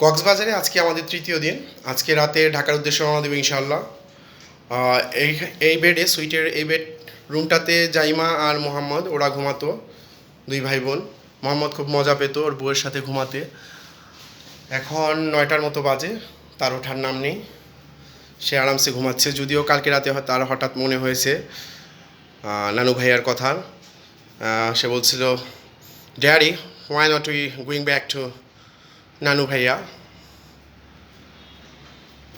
কক্সবাজারে আজকে আমাদের তৃতীয় দিন। আজকে রাতে ঢাকার উদ্দেশ্যে রওনা দেব ইনশাআল্লাহ। এই এই বেডে সুইটের এই বেড রুমটাতে জাইমা আর মোহাম্মদ ওরা ঘুমাতো, দুই ভাই বোন। মোহাম্মদ খুব মজা পেত ওর বউয়ের সাথে ঘুমাতে। এখন 9টার মতো বাজে, তার ওঠার নাম নেই, সে আরামসে ঘুমাচ্ছে। যদিও কালকে রাতে তার হঠাৎ মনে হয়েছে নানু ভাইয়ার কথা। সে বলছিল, daddy why not we going back to নানু ভাইয়া।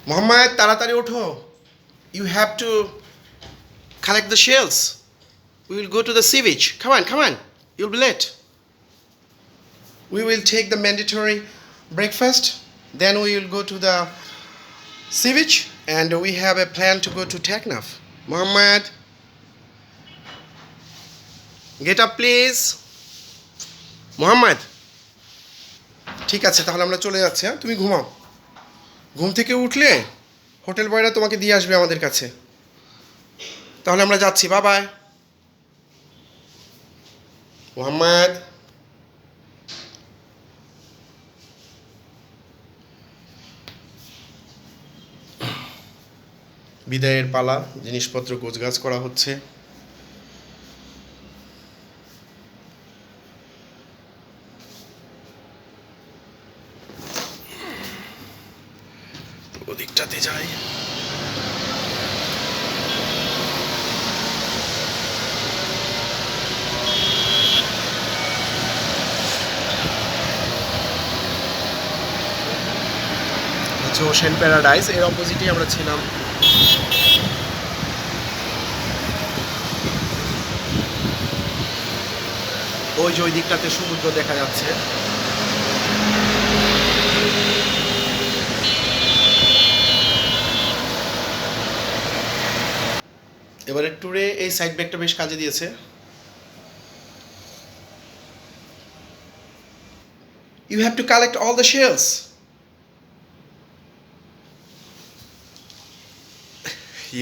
মোহাম্মদ তাড়াতাড়ি ওঠো, you have to collect the shells. We will go to the sea beach. Come on, you'll be late. We will take the mandatory breakfast, then we will go to the sea beach, and we have a plan to go to Teknaf. Muhammad, get up please. Muhammad, ঠিক আছে, তাহলে আমরা চলে যাচ্ছি। হ্যাঁ, তুমি ঘুমাও। ঘুম থেকে উঠলে হোটেল বয়রা তোমাকে দিয়ে আসবে আমাদের কাছে। তাহলে আমরা যাচ্ছি, বাই বাই। মোহাম্মদ, বিদায়ের পালা, জিনিসপত্র গোছগাছ করা হচ্ছে। ওদিকটাতে যাই। ওশেন প্যারাডাইস, এর অপোজিটেই আমরা ছিলাম। ওই যে ওই দিকটাতে সমুদ্র দেখা যাচ্ছে। এবারে ট্যুরে এই সাইড ব্যাগটা বেশ কাজে দিয়েছে। You have to collect all the shells.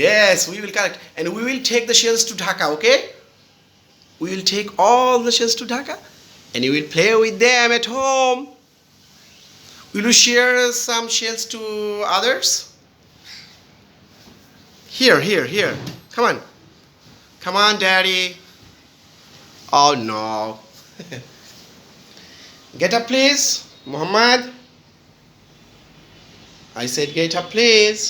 Yes, we will collect, and we will take the shells to Dhaka, okay? We will take all the shells to Dhaka, and you will play with them at home. Will you share some shells to others? Here. Come on, Daddy. Oh no. Get up, please, Muhammad. I said, get up, please.